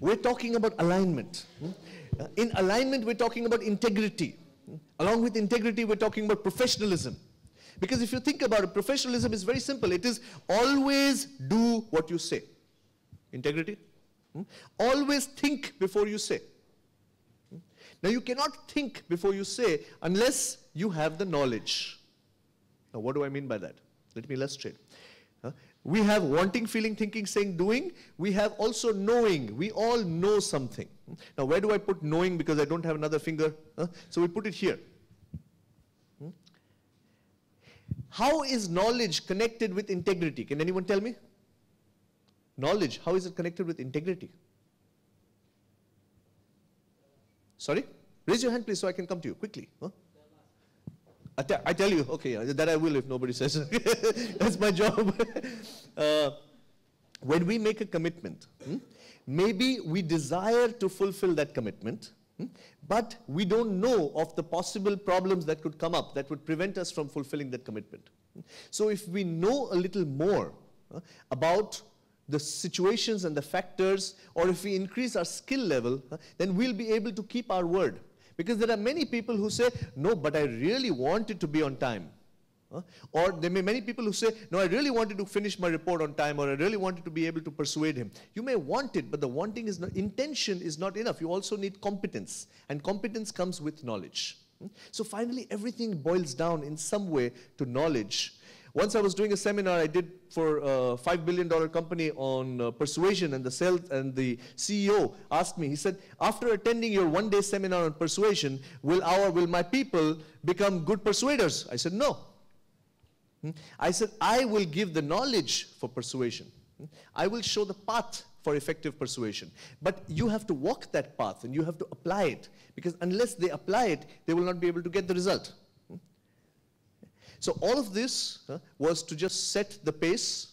we're talking about alignment. In alignment, we're talking about integrity. Along with integrity, we're talking about professionalism. Because if you think about it, professionalism is very simple. It is always do what you say. Integrity. Always think before you say. Now, you cannot think before you say unless you have the knowledge. Now, what do I mean by that? Let me illustrate. We have wanting, feeling, thinking, saying, doing. We have also knowing. We all know something. Now, where do I put knowing? Because I don't have another finger. So we put it here. How is knowledge connected with integrity? Can anyone tell me? Knowledge, how is it connected with integrity? Sorry? Raise your hand, please, so I can come to you quickly. I tell you, okay, that I will if nobody says. That's my job. When we make a commitment, maybe we desire to fulfill that commitment, but we don't know of the possible problems that could come up that would prevent us from fulfilling that commitment. So if we know a little more about the situations and the factors, or if we increase our skill level, then we'll be able to keep our word. Because there are many people who say, no, but I really wanted to be on time. Or there may be many people who say, no, I really wanted to finish my report on time, or I really wanted to be able to persuade him. You may want it, but the wanting is not, intention is not enough. You also need competence, and competence comes with knowledge. So finally, everything boils down in some way to knowledge. Once I was doing a seminar I did for a $5 billion company on persuasion, and the sales and the CEO asked me, he said, after attending your one-day seminar on persuasion, will my people become good persuaders? I said, no. I said, I will give the knowledge for persuasion. I will show the path for effective persuasion. But you have to walk that path and you have to apply it. Because unless they apply it, they will not be able to get the result. So all of this was to just set the pace.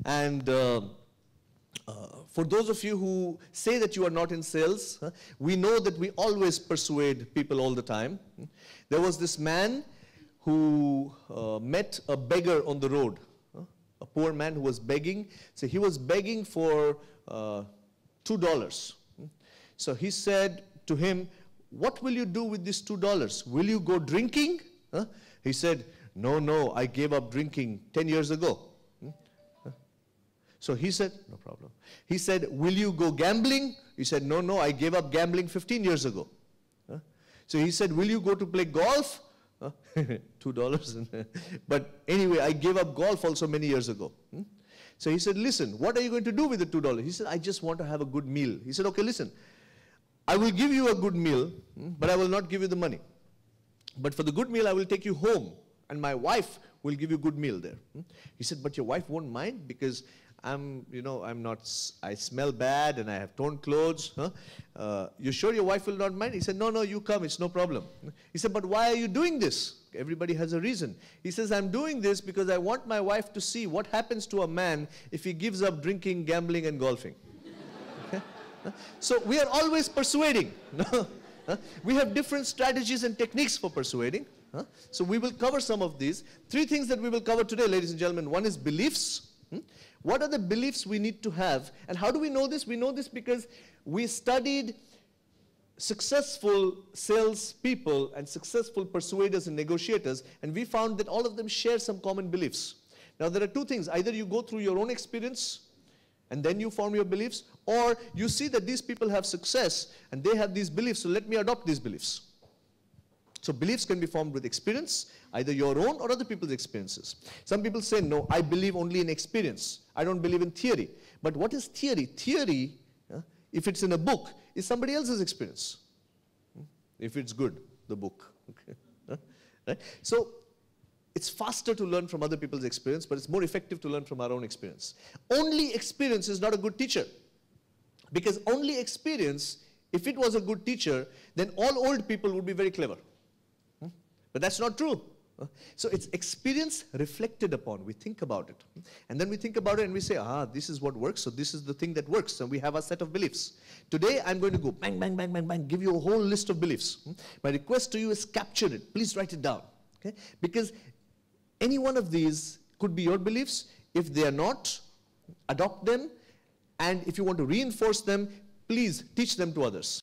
And for those of you who say that you are not in sales, we know that we always persuade people all the time. There was this man who met a beggar on the road, a poor man who was begging. So he was begging for $2. So he said to him, what will you do with this $2? Will you go drinking? He said, no, I gave up drinking 10 years ago. So he said, no problem. He said, will you go gambling? He said, no, I gave up gambling 15 years ago. So he said, will you go to play golf? $2. But anyway, I gave up golf also many years ago. So he said, listen, what are you going to do with the $2? He said, I just want to have a good meal. He said, okay, listen, I will give you a good meal, but I will not give you the money. But for the good meal, I will take you home, and my wife will give you a good meal there. He said, but your wife won't mind because I smell bad and I have torn clothes. You sure your wife will not mind? He said, no, you come, it's no problem. He said, but why are you doing this? Everybody has a reason. He says, I'm doing this because I want my wife to see what happens to a man if he gives up drinking, gambling, and golfing. Okay? So we are always persuading. We have different strategies and techniques for persuading. So we will cover some of these. 3 things that we will cover today, ladies and gentlemen. One is beliefs. What are the beliefs we need to have? And how do we know this? We know this because we studied successful salespeople and successful persuaders and negotiators, and we found that all of them share some common beliefs. Now there are 2 things. Either you go through your own experience and then you form your beliefs, or you see that these people have success and they have these beliefs, so let me adopt these beliefs. So beliefs can be formed with experience, either your own or other people's experiences. Some people say, no, I believe only in experience. I don't believe in theory. But what is theory? Theory, if it's in a book, is somebody else's experience. If it's good, the book. Okay. Right? So it's faster to learn from other people's experience, but it's more effective to learn from our own experience. Only experience is not a good teacher. Because only experience, if it was a good teacher, then all old people would be very clever. But that's not true. So it's experience reflected upon. We think about it. And then we think about it and we say, this is what works, so this is the thing that works. So we have a set of beliefs. Today I'm going to go bang, bang, bang, bang, bang, give you a whole list of beliefs. My request to you is capture it. Please write it down. Okay? Because any one of these could be your beliefs. If they are not, adopt them And if you want to reinforce them, please teach them to others.